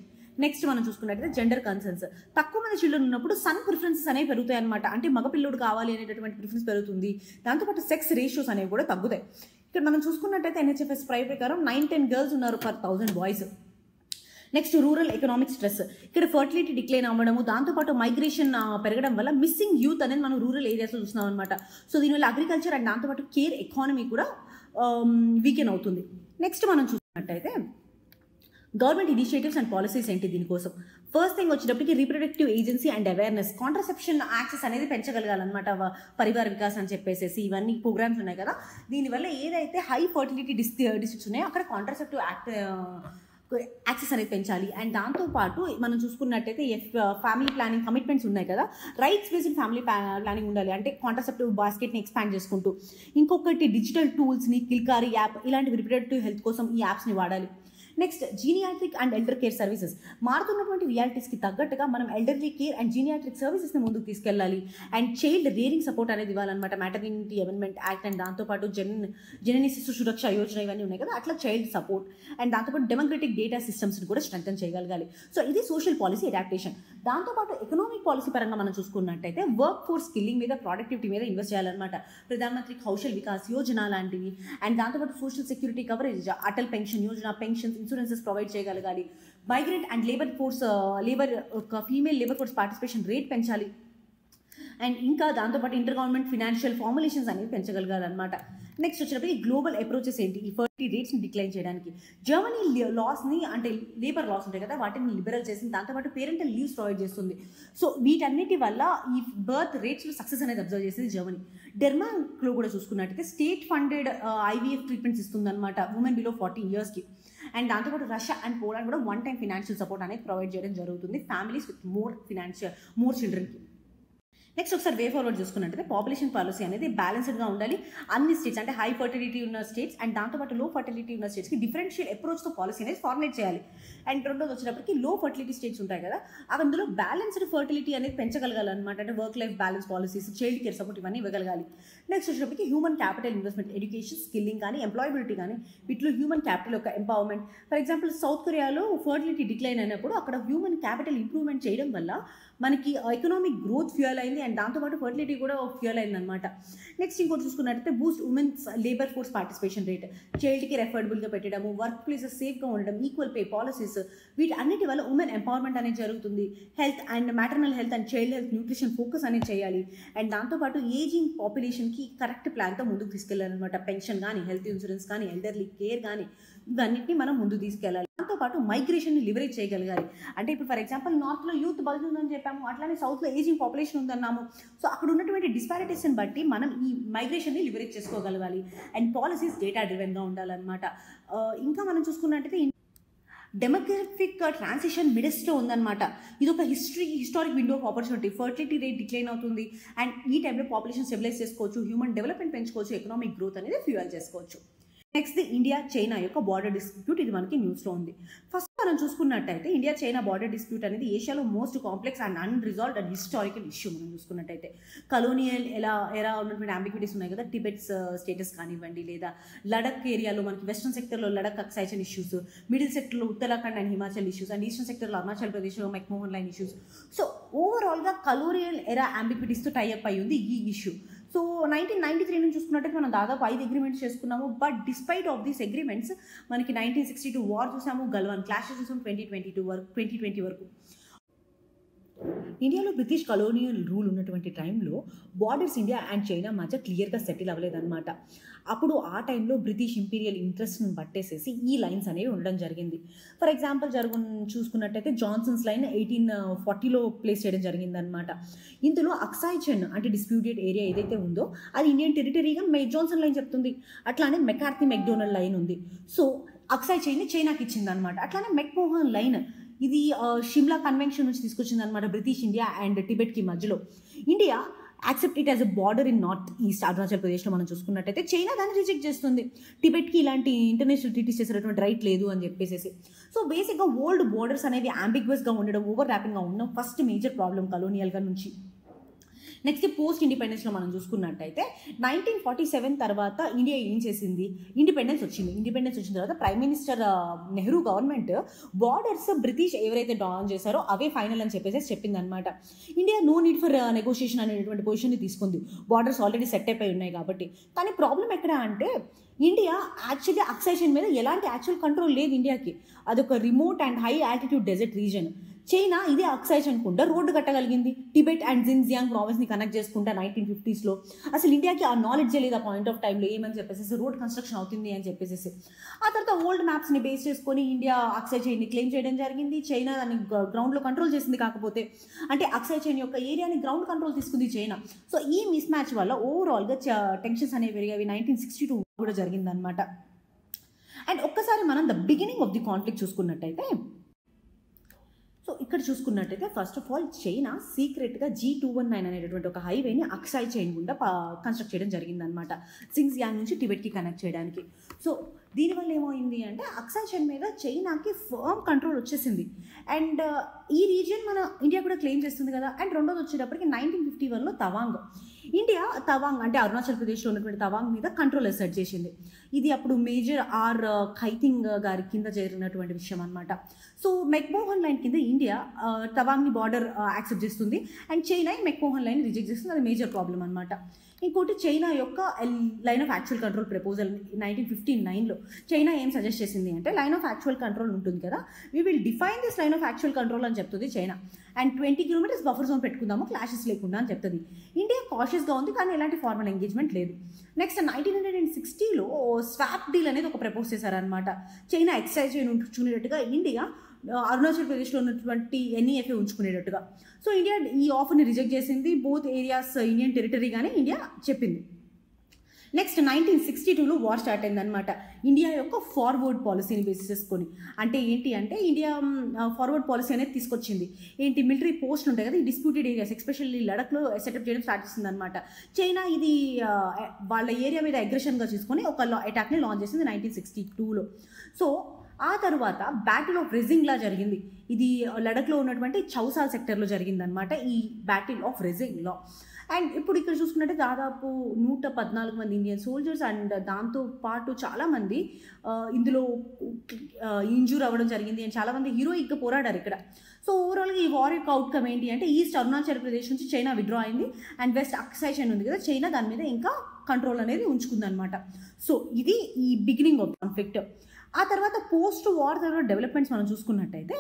నెక్స్ట్ మనం చూసుకున్నట్టయితే జెండర్ కన్సర్న్స్. తక్కువ మంది చిల్డ్రన్ ఉన్నప్పుడు సన్ ప్రిఫరెన్సెస్ అనేవి పెరుగుతాయి అనమాట. అంటే మగపిల్లోడు కావాలి అనేటటువంటి ప్రిఫరెన్స్ పెరుగుతుంది. దాంతోపాటు సెక్స్ రేషియోస్ అనేవి కూడా తగ్గుతాయి. ఇక్కడ మనం చూసుకున్నట్టయితే NHFS ప్రకారం 9-10 గర్ల్స్ ఉన్నారు per 1000 boys. Next rural economic stress. ఇక్కడ ఫర్టిలిటీ డిక్లైన్ అవ్వడము, దాంతోపాటు మైగ్రేషన్ పెరగడం వల్ల మిస్సింగ్ యూత్ అనేది మనం రూరల్ ఏరియాస్లో చూస్తున్నాం అనమాట. సో దీనివల్ల అగ్రికల్చర్ అండ్ దాంతోపాటు కేర్ ఎకానమీ కూడా వీకెన్ అవుతుంది. నెక్స్ట్ మనం చూసుకున్నట్టయితే గవర్నమెంట్ ఇనిషియేటివ్స్ అండ్ పాలసీస్ ఏంటి దీనికోసం? ఫస్ట్ థింగ్ వచ్చేటప్పటికి reproductive agency and awareness. Contraception access అనేది పెంచగలగాలన్నమాట. పరివార వికాస్ అని చెప్పేసి ఇవన్నీ ప్రోగ్రామ్స్ ఉన్నాయి కదా, దీనివల్ల ఏదైతే హై ఫర్టిలిటీ డిస్ట్రిక్ట్స్ ఉన్నాయో అక్కడ కాంట్రసెప్టివ్ యాక్సెస్ అనేది పెంచాలి. అండ్ దాంతోపాటు మనం చూసుకున్నట్టయితే ఫ్యామిలీ ప్లానింగ్ కమిట్మెంట్స్ ఉన్నాయి కదా, రైట్స్ బేస్డ్ ఫ్యామిలీ ప్లానింగ్ ఉండాలి. అంటే కాంట్రసెప్టివ్ బాస్కెట్ని ఎక్స్పాండ్ చేసుకుంటూ. ఇంకొకటి డిజిటల్ టూల్స్ని, కిల్కారీ యాప్ ఇలాంటి రిప్రొడక్టివ్ హెల్త్ కోసం ఈ యాప్స్ని వాడాలి. Next geriatric and elder care services. మారుతున్నటువంటి రియాలిటీస్కి తగ్గట్టుగా మనం ఎల్డర్లీ కేర్ అండ్ జీనియాట్రిక్ సర్వీసెస్ని ముందుకు తీసుకెళ్ళాలి. అండ్ చైల్డ్ రేరింగ్ సపోర్ట్ అనేది ఇవ్వాలన్నమాట. మ్యాటర్నిటీ అమెండ్మెంట్ యాక్ట్ అండ్ దాంతోపాటు జనని శిశు సురక్ష యోజన ఇవన్నీ ఉన్నాయి కదా, అట్లా చైల్డ్ సపోర్ట్ అండ్ దాంతోపాటు డెమోక్రటిక్ డేటా సిస్టమ్స్ని కూడా స్ట్రెంథెన్ చేయగలగాలి. సో ఇది సోషల్ పాలసీ అడాప్టేషన్. దాంతోపాటు ఎకనామిక్ పాలసీ పరంగా మనం చూసుకున్నట్టయితే వర్క్ ఫోర్స్ స్కిల్లింగ్ మీద, ప్రొడక్టివిటీ మీద ఇన్వెస్ట్ చేయాలన్నమాట. ప్రధానమంత్రి కౌశల్ వికాస్ యోజన లాంటివి అండ్ దాంతోపాటు social security coverage, Atal pension Yojana, pensions, insurances provide చేయగలగాలి. Migrant and female labour force participation rate పెంచాలి. అండ్ ఇంకా దాంతోపాటు ఇంటర్ గవర్నమెంట్ ఫినాన్షియల్ ఫార్ములేషన్స్ అనేవి పెంచగలగాలన్నమాట. నెక్స్ట్ వచ్చినప్పటికీ గ్లోబల్ అప్రోచెస్ ఏంటి ఈ ఫర్టిలిటీ రేట్స్ని డిక్లైన్ చేయడానికి? జర్మనీ లాస్ని, అంటే లేబర్ లాస్ ఉంటాయి కదా, వాటిని లిబరల్ చేసింది. దాంతోపాటు పేరెంటల్ లీవ్స్ ప్రొవైడ్ చేస్తుంది. సో వీటన్నిటి వల్ల ఈ బర్త్ రేట్స్లో సక్సెస్ అనేది అబ్జర్వ్ చేసింది జర్మనీ. డెన్మార్క్లో కూడా చూసుకున్నట్టయితే స్టేట్ ఫండెడ్ IVF ట్రీట్మెంట్స్ ఇస్తుంది అనమాట ఉమెన్ బిలో 40 yearsకి. అండ్ దాంతోపాటు రష్యా అండ్ పోలాండ్ కూడా 1-time ఫినాన్షియల్ సపోర్ట్ అనేది ప్రొవైడ్ చేయడం జరుగుతుంది ఫ్యామిలీస్ విత్ మోర్ చిల్డ్రన్కి. నెక్స్ట్ ఒకసారి వే ఫార్వర్డ్ చూసుకున్నట్టయితే పాపులేషన్ పాలసీ అనేది బ్యాలెన్స్డ్గా ఉండాలి. అన్ని స్టేట్స్, అంటే హై ఫర్టిలిటీ ఉన్న స్టేట్స్ అండ్ దాంతోపాటు లో ఫర్టిలిటీ ఉన్న స్టేట్స్కి డిఫరెన్షియల్ అప్రోచ్తో పాలసీ అనేది ఫార్ములేట్ చేయాలి. అండ్ రెండోది వచ్చినప్పటికీ లో ఫర్టిలిటీ స్టేట్స్ ఉంటాయి కదా, అందులో బ్యాలెన్స్డ్ ఫర్టిలిటీ అనేది పెంచగలగాలన్నమాట. అంటే work life balance policies, child care support ఇవన్నీ ఇవ్వగలగాలి. నెక్స్ట్ వచ్చినప్పటికీ human capital investment, education, skilling కానీ, ఎంప్లాయబిలిటీ కానీ, వీటిలో హ్యూమన్ క్యాపిటల్ యొక్క ఎంపవర్మెంట్. ఫర్ ఎగ్జాంపుల్ సౌత్ కొరియాలో ఫర్టిలిటీ డిక్లైన్ అయినప్పుడు అక్కడ హ్యూమన్ క్యాపిటల్ ఇంప్రూవ్మెంట్ చేయడం వల్ల మనకి ఎకనామిక్ గ్రోత్ ఫ్యూయల్ అయింది అండ్ దాంతోపాటు ఫర్టిలిటీ కూడా ఫ్యూయల్ అయింది అనమాట. నెక్స్ట్ ఇంకోటి చూసుకున్నట్టయితే boost women's labour force participation rate, child care ఎఫర్డబుల్గా పెట్టడము, వర్క్ ప్లేసెస్ సేఫ్గా ఉండడం, ఈక్వల్ పే పాలసీస్, వీటి అన్నిటి వల్ల ఉమెన్ ఎంపవర్మెంట్ అనేది జరుగుతుంది. Health and maternal health and child health, nutrition focus అనేది చేయాలి. అండ్ దాంతోపాటు ఏజింగ్ పాపులేషన్కి కరెక్ట్ ప్లాన్తో ముందుకు తీసుకెళ్ళాలన్నమాట. పెన్షన్ కానీ, హెల్త్ ఇన్సూరెన్స్ కానీ, ఎల్డర్లీ కేర్ కానీ, ఇవన్నిటిని మనం ముందుకు తీసుకెళ్ళాలి. దాంతోపాటు మైగ్రేషన్ని లివరేజ్ చేయగలగాలి. అంటే ఇప్పుడు ఫర్ ఎగ్జాంపుల్ నార్త్లో యూత్ బల్జ్ ఉందని చెప్పాము, అట్లానే సౌత్లో ఏజింగ్ పాపులేషన్ ఉందన్నాము. సో అక్కడ ఉన్నటువంటి డిస్పారిటీస్ని బట్టి మనం ఈ మైగ్రేషన్ని లివరేజ్ చేసుకోగలగాలి. అండ్ పాలసీస్ డేటా డ్రివెన్గా ఉండాలన్నమాట. ఇంకా మనం చూసుకున్నట్టయితే డెమోగ్రఫిక్ ట్రాన్సిషన్ మిడస్ట్లో ఉందన్నమాట. ఇది ఒక historic window of opportunity. Fertility rate decline అవుతుంది అండ్ ఈ టైంలో పాపులేషన్ స్టెబిలైజ్ చేసుకోవచ్చు, హ్యూమన్ డెవలప్మెంట్ పెంచుకోవచ్చు, ఎకనామిక్ గ్రోత్ అనేది ఫ్యూయల్ చేసుకోవచ్చు. నెక్స్ట్ ఇండియా చైనా యొక్క బార్డర్ డిస్ప్యూట్, ఇది మనకి న్యూస్లో ఉంది. ఫస్ట్ మనం చూసుకున్నట్టయితే ఇండియా చైనా బార్డర్ డిస్ప్యూట్ అనేది ఏషియాలో most complex and unresolved and historical issue. మనం చూసుకున్నట్టయితే కలోనియల్ ఎలా ఉన్నటువంటి అంబిగ్విటీస్ ఉన్నాయి కదా, టిబెట్స్ స్టేటస్ కానివ్వండి, లేదా లడక్ ఏరియాలో మనకి వెస్ట్రన్ సెక్టర్లో లడక్ అక్సైజన్ ఇష్యూస్, మిడిల్ సెక్టర్లో Uttarakhand and Himachal issues, and eastern సెక్టర్లో అరుణాచల్ ప్రదేశ్లో మెక్మోహన్ లైన్ ఇష్యూస్. సో ఓవరాల్గా కలోనియల్ అంబిగ్విటీస్తో టైఅప్ అయి ఉంది ఈ ఇష్యూ. సో 1993 నుంచి చూసుకున్నట్టయితే మనం దాదాపు 5 అగ్రిమెంట్స్ చేసుకున్నాము. But despite of these agreements మనకి 1962 వార్ చూసాము, గల్వాన్ క్లాషెస్ చూసాము, 2020 వరకు. ఇండియాలో బ్రిటిష్ కలోనియల్ రూల్ ఉన్నటువంటి టైంలో బార్డర్స్ ఇండియా అండ్ చైనా మధ్య క్లియర్గా సెటిల్ అవ్వలేదన్నమాట. అప్పుడు ఆ టైంలో బ్రిటిష్ ఇంపీరియల్ ఇంట్రెస్ట్ని పట్టేసేసి ఈ లైన్స్ అనేవి ఉండడం జరిగింది. ఫర్ ఎగ్జాంపుల్ చూసుకున్నట్టయితే జాన్సన్స్ లైన్ 1840లో ప్లేస్ చేయడం జరిగిందనమాట. ఇందులో అక్సాయ్ చెన్ అంటే డిస్ప్యూటెడ్ ఏరియా ఏదైతే ఉందో అది ఇండియన్ టెరిటరీగా జాన్సన్ లైన్ చెప్తుంది. అట్లానే మెకార్థీ మెక్డోనల్డ్ లైన్ ఉంది. సో అక్సాయ్ చైన్ని చైనాకి ఇచ్చిందనమాట. అట్లానే మెక్మోహన్ లైన్ ఇది షిమ్లా కన్వెన్షన్ నుంచి తీసుకొచ్చింది అనమాట, బ్రిటిష్ ఇండియా అండ్ టిబెట్కి మధ్యలో. India accept it as a border in north east Arunachal ప్రదేశ్లో మనం చూసుకున్నట్టయితే చైనా దాన్ని రిజెక్ట్ చేస్తుంది. టిబెట్కి ఇలాంటి ఇంటర్నేషనల్ ట్రీటీస్ చేసేటటువంటి రైట్ లేదు అని చెప్పేసి. సో బేసిక్గా ఓల్డ్ బోర్డర్స్ అనేవి అంబిగ్వస్గా ఉండడం, ఓవర్ ర్యాపింగ్గా ఉండడం ఫస్ట్ మేజర్ ప్రాబ్లం కలోనియల్గా నుంచి. నెక్స్ట్ పోస్ట్ ఇండిపెండెన్స్లో మనం చూసుకున్నట్టయితే 1947 తర్వాత ఇండియా ఏం చేసింది, ఇండిపెండెన్స్ వచ్చిన తర్వాత prime minister Nehru government borders British ఎవరైతే డాన్ చేశారో అవే ఫైనల్ అని చెప్పేసి చెప్పింది అనమాట. India no need for negotiation అనేటువంటి పొజిషన్ని తీసుకుంది, బార్డర్స్ ఆల్రెడీ సెట్ అయిపోయి ఉన్నాయి కాబట్టి. కానీ ప్రాబ్లం ఎక్కడ అంటే ఇండియా యాక్చువల్లీ అక్సైషన్ మీద ఎలాంటి యాక్చువల్ కంట్రోల్ లేదు ఇండియాకి. అదొక remote and high altitude desert region. China ఇదే అక్సైజ్ అనుకుంటా రోడ్డు కట్టగలిగింది, టిబెట్ అండ్ జిన్జియాంగ్ ప్రావిన్స్ని కనెక్ట్ చేసుకుంటా 1950sలో. అసలు ఇండియాకి ఆ నాలెడ్జే లేదు ఆ పాయింట్ ఆఫ్ టైంలో ఏమని చెప్పేసి రోడ్ కన్స్ట్రక్షన్ అవుతుంది అని చెప్పేసి. ఆ తర్వాత ఓల్డ్ మ్యాప్స్ని బేస్ చేసుకొని ఇండియా అక్సైజ్ చైన్ని క్లెయిమ్ చేయడం జరిగింది. చైనా దాన్ని గ్రౌండ్లో కంట్రోల్ చేసింది, కాకపోతే అంటే అక్సైజ్ చైన్ యొక్క ఏరియాని గ్రౌండ్ కంట్రోల్ తీసుకుంది చైనా. సో ఈ మిస్ మ్యాచ్ వల్ల ఓవరాల్గా టెన్షన్స్ అనేవి పెరిగాయి. 1962 కూడా జరిగిందనమాట. అండ్ ఒక్కసారి మనం the beginning of the conflict చూసుకున్నట్టయితే, సో ఇక్కడ చూసుకున్నట్టయితే ఫస్ట్ ఆఫ్ ఆల్ చైనా సీక్రెట్గా G219 అనేటటువంటి ఒక హైవేని అక్సాయ్ చైన్ గుండా కన్స్ట్రక్ట్ చేయడం జరిగిందనమాట, సింగ్జియాంగ్ నుంచి టిబెట్కి కనెక్ట్ చేయడానికి. సో దీనివల్ల ఏమైంది అంటే అక్సాయ్ చైన్ మీద చైనాకి ఫర్మ్ కంట్రోల్ వచ్చేసింది. అండ్ ఈ రీజియన్ మన ఇండియా కూడా క్లెయిమ్ చేస్తుంది కదా. అండ్ రెండోది వచ్చేటప్పటికి 1951లో ఇండియా తవాంగ్ అంటే అరుణాచల్ ప్రదేశ్లో ఉన్నటువంటి తవాంగ్ మీద కంట్రోల్ అసర్ట్ చేసింది. ఇది అప్పుడు మేజర్ ఖైతింగ్ గారి కింద చేరినటువంటి విషయం అనమాట. సో మెక్మోహన్ లైన్ కింద ఇండియా తవాంగ్ని బార్డర్ యాక్సెప్ట్ చేస్తుంది and China McMahon line reject చేస్తుంది. అది మేజర్ ప్రాబ్లం అనమాట. ఇంకోటి చైనా యొక్క line of actual control proposal 1959లో చైనా ఏం సజెస్ట్ చేసింది అంటే లైన్ ఆఫ్ యాక్చువల్ కంట్రోల్ ఉంటుంది కదా, we will define this line of actual control అని చెప్తుంది China. And 20 kilometers buffer zone పెట్టుకుందాము క్లాషెస్ లేకుండా అని చెప్తుంది. ఇండియా కాషియస్గా ఉంది కానీ ఎలాంటి ఫార్మల్ ఎంగేజ్మెంట్ లేదు. నెక్స్ట్ 1960లో స్వాప్ డీల్ అనేది ఒక ప్రపోజ్ చేశారనమాట. చైనా ఎక్సైజ్ ఉంచుకునేటట్టుగా ఇండియా అరుణాచల్ ప్రదేశ్లో ఉన్నటువంటి NEFA ఉంచుకునేటట్టుగా. సో ఇండియా ఈ ఆఫర్ని రిజెక్ట్ చేసింది. బోత్ ఏరియాస్ ఇండియన్ టెరిటరీగానే ఇండియా చెప్పింది. నెక్స్ట్ 1962లో వార్ స్టార్ట్ అయిందనమాట. ఇండియా యొక్క ఫార్వర్డ్ పాలసీని బేస్ చేసుకొని, అంటే ఏంటి అంటే ఇండియా ఫార్వర్డ్ పాలసీ అనేది తీసుకొచ్చింది. ఏంటి, మిలిటరీ పోస్టులు ఉంటాయి కదా ఈ డిస్ప్యూటెడ్ ఏరియాస్ ఎస్పెషల్లీ లడఖ్లో సెటప్ చేయడం స్టార్ట్ చేసింది అనమాట. చైనా ఇది వాళ్ళ ఏరియా మీద అగ్రెషన్గా తీసుకొని ఒక అటాక్ని లాంచ్ చేసింది 1962లో. సో ఆ తర్వాత బ్యాటిల్ ఆఫ్ రెజింగ్లా జరిగింది. ఇది లడఖ్లో ఉన్నటువంటి చౌసాల్ సెక్టర్లో జరిగిందనమాట ఈ బ్యాటిల్ ఆఫ్ రెజింగ్లా. అండ్ ఇప్పుడు ఇక్కడ చూసుకున్నట్టే దాదాపు 114 మంది ఇండియన్ సోల్జర్స్ అండ్ దాంతోపాటు చాలామంది ఇందులో ఇంజూర్ అవ్వడం జరిగింది అండ్ చాలామంది హీరోయిక్గా పోరాడారు ఇక్కడ. సో ఓవరాల్గా ఈ వార్ యొక్క అవుట్కమ్ ఏంటి అంటే ఈస్ట్ అరుణాచల్ ప్రదేశ్ నుంచి చైనా విత్డ్రా అయింది అండ్ వెస్ట్ అక్సైజ్ చైన్ ఉంది కదా, చైనా దాని మీద ఇంకా కంట్రోల్ అనేది ఉంచుకుందనమాట. సో ఇది ఈ బిగినింగ్ ఆఫ్ కాన్ఫ్లిక్ట్. ఆ తర్వాత పోస్ట్ వార్ తర్వాత డెవలప్మెంట్స్ మనం చూసుకున్నట్టయితే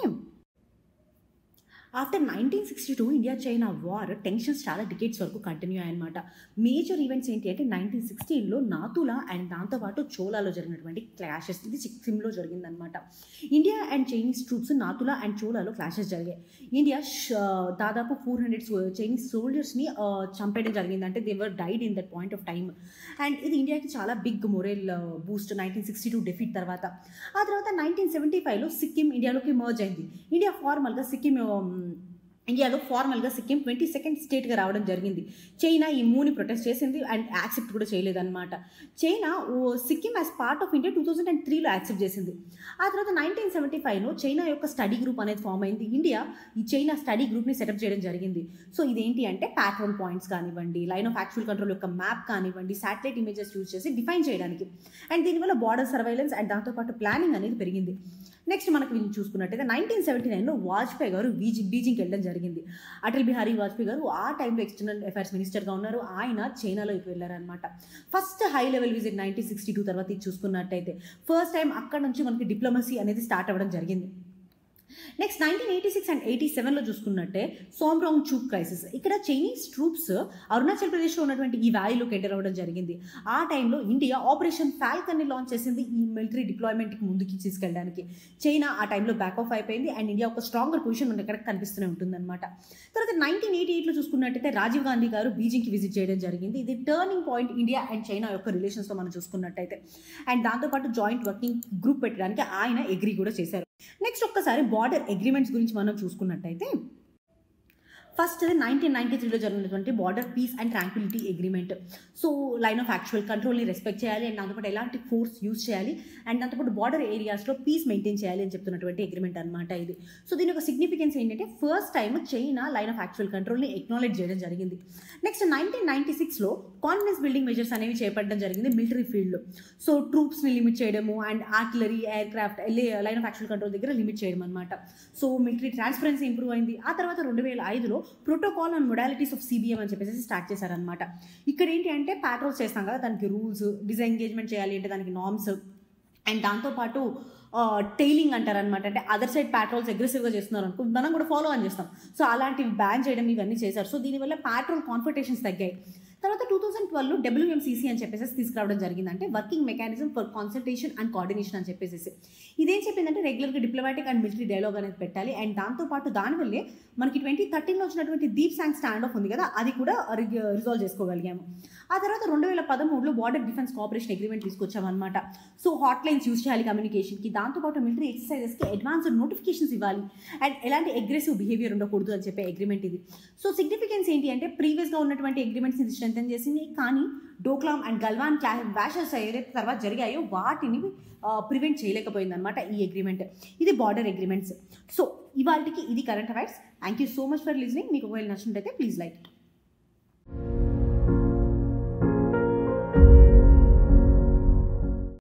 after 1962 India China war tensions చాలా డికేట్స్ వరకు కంటిన్యూ అయ్యాయన్నమాట. మేజర్ ఈవెంట్స్ ఏంటి అంటే 1916లో నాతులా అండ్ దాంతోపాటు చోలాలో జరిగినటువంటి క్లాషెస్, ఇది సిక్కింలో జరిగిందనమాట. India and Chinese troops Nathu La and చోలాలో క్లాషెస్ జరిగాయి. ఇండియా దాదాపు 400 చైనీస్ సోల్జర్స్ని చంపేయడం జరిగింది, అంటే they were died in that point of time. And ఇది ఇండియాకి చాలా బిగ్ మొరల్ బూస్ట్ 1962 డెఫీట్ తర్వాత. ఆ తర్వాత 1975లో సిక్కిం ఇండియాలోకి మర్జ్ అయింది. ఇండియా ఫార్మల్గా సిక్కిం ఇండియాలో ఫార్మల్గా సిక్కిం 22nd స్టేట్గా రావడం జరిగింది. చైనా ఈ మూవ్ని ప్రొటెస్ట్ చేసింది అండ్ యాక్సెప్ట్ కూడా చేయలేదన్నమాట. China Sikkim as part of India 2003లో యాక్సెప్ట్ చేసింది. ఆ తర్వాత 1975లో చైనా యొక్క స్టడీ గ్రూప్ అనేది ఫామ్ అయింది. ఇండియా ఈ చైనా స్టడీ గ్రూప్ని సెటప్ చేయడం జరిగింది. సో ఇదేంటి అంటే ప్యాట్రోల్ పాయింట్స్ కానివ్వండి, లైన్ ఆఫ్ యాక్చువల్ కంట్రోల్ యొక్క మ్యాప్ కానివ్వండి, శాటిలైట్ ఇమేజెస్ యూజ్ చేసి డిఫైన్ చేయడానికి, అండ్ దీనివల్ల బార్డర్ సర్వైలెన్స్ అండ్ దాంతోపాటు ప్లానింగ్ అనేది పెరిగింది. నెక్స్ట్ మనకు వీళ్ళు చూసుకున్నట్టయితే 1979లో వాజ్పేయి గారు బీజింగ్కి వెళ్ళడం జరిగింది. అటల్ బిహారీ వాజ్పేయి గారు ఆ టైంలో ఎక్స్టర్నల్ అఫైర్స్ మినిస్టర్గా ఉన్నారు. ఆయన చైనాలోకి వెళ్ళారనమాట. ఫస్ట్ హై లెవెల్ విజిట్ 1962 తర్వాత ఇది చూసుకున్నట్టయితే ఫస్ట్ టైం అక్కడ నుంచి మనకి డిప్లొమసీ అనేది స్టార్ట్ అవ్వడం జరిగింది. నెక్స్ట్ 1986 అండ్ 87లో చూసుకున్నట్టే సోమ్రాంగ్ చూక్ క్రైసిస్. ఇక్కడ చైనీస్ ట్రూప్స్ అరుణాచల్ ప్రదేశ్లో ఉన్నటువంటి ఈ వ్యాలీలోకి ఎంటర్ అవ్వడం జరిగింది. ఆ టైంలో ఇండియా ఆపరేషన్ ఫాల్కన్ని లాంచ్ చేసింది ఈ మిలిటరీ డిప్లాయ్మెంట్కి ముందుకి తీసుకెళ్ళడానికి. చైనా ఆ టైంలో బ్యాక్ ఆఫ్ అయిపోయింది అండ్ ఇండియా ఒక స్ట్రాంగర్ పొజిషన్ ఇక్కడ కనిపిస్తూనే ఉంటుందన్నమాట. తర్వాత 1988లో చూసుకున్నట్టయితే రాజీవ్ గాంధీ గారు బీజింగ్కి విజిట్ చేయడం జరిగింది. ఇది turning point India and China యొక్క రిలేషన్స్లో మనం చూసుకున్నట్టయితే. అండ్ దాంతోపాటు జాయింట్ వర్కింగ్ గ్రూప్ పెట్టడానికి ఆయన అగ్రీ కూడా చేశారు. నెక్స్ట్ ఒక్కసారి బార్డర్ అగ్రిమెంట్స్ గురించి మనం చూసుకున్నట్టయితే ఫస్ట్ 1993లో జరిగినటువంటి border peace and tranquility agreement. So line of actual కంట్రోల్ని రెస్పెక్ట్ చేయాలి అండ్ దాంతోపాటు ఎలాంటి ఫోర్స్ యూజ్ చేయాలి అండ్ దాంతోపాటు బార్డర్ ఏరియాస్లో పీస్ మెయింటైన్ చేయాలి అని చెప్తున్నటువంటి అగ్రిమెంట్ అనమాట ఇది. సో దీని యొక్క సిగ్నిఫికెన్స్ ఏంటంటే first time China line of actual కంట్రోల్ని ఎక్నాలెడ్జ్ చేయడం జరిగింది. నెక్స్ట్ 1996లో కాన్ఫిడెన్స్ బిల్డింగ్ మెజర్స్ అనేవి చేపట్టడం జరిగింది మిలిటరీ ఫీల్డ్లో. సో ట్రూప్స్ని లిమిట్ చేయడము and artillery, aircraft line of actual control దగ్గర లిమిట్ చేయడం అనమాట. సో మిలిటరీ ట్రాన్స్పరెన్సీ ఇంప్రూవ్ అయింది. ఆ తర్వాత 2005లో protocol and modalities of CBM అని చెప్పేసి స్టార్ట్ చేశారనమాట. ఇక్కడ ఏంటి అంటే ప్యాట్రోల్స్ చేస్తాం కదా, దానికి రూల్స్, డిసెంగేజ్మెంట్ చేయాలి అంటే దానికి నార్మ్స్ అండ్ దాంతోపాటు టైలింగ్ అంటారనమాట. అంటే అదర్ సైడ్ ప్యాట్రోల్స్ అగ్రెసివ్గా చేస్తున్నారు అనుకో, మనం కూడా ఫాలో అని చేస్తాం. సో అలాంటివి బ్యాన్ చేయడం ఇవన్నీ చేశారు. సో దీనివల్ల ప్యాట్రోల్ కాన్ఫిటేషన్స్ తగ్గాయి. తర్వాత 2012లో WMCC అని చెప్పేసి తీసుకురావడం జరిగింది. అంటే working mechanism for consultation and coordination అని చెప్పేసి. ఇదేం చెప్పిందంటే రెగ్యులర్గా డిప్లొమాటిక్ అండ్ మిలిటరీ డైలాగ్ అనేది పెట్టాలి అండ్ దాంతోపాటు దానివల్లే మనకి 2013లో వచ్చినటువంటి డీప్ సాంగ్ స్టాండ్ ఆఫ్ ఉంది కదా, అది కూడా రిజాల్వ్ చేసుకోగలిగాము. ఆ తర్వాత 2013లో బార్డర్ డిఫెన్స్ కోఆపరేషన్ అగ్రిమెంట్ తీసుకొచ్చామన్నమాట. సో హాట్ లైన్స్ యూజ్ చేయాలి కమ్యూనికేషన్కి, దాంతోపాటు మిలిటరీ ఎక్సర్సైజెస్కి అడ్వాన్స్డ్ నోటిఫికేషన్స్ ఇవ్వాలి అండ్ ఎలాంటి అగ్రెసివ్ బిహేవియర్ ఉండకూడదు అని చెప్పే అగ్రిమెంట్ ఇది. సో సిగ్నిఫికెన్స్ ఏంటి అంటే ప్రీవియస్గా ఉన్నటువంటి అగ్రిమెంట్స్ని స్ట్రెంథెన్ చేసింది, కానీ డోక్లాం అండ్ గల్వాన్ క్లాషెస్ ఏదైతే తర్వాత జరిగాయో వాటిని ప్రివెంట్ చేయలేకపోయిందనమాట ఈ అగ్రిమెంట్. ఇది బార్డర్ అగ్రిమెంట్స్. సో ఇవాళకి ఇది current affairs. Thank you so much for listening. మీకు ఒకవేళ నచ్చినట్టయితే ప్లీజ్ లైక్.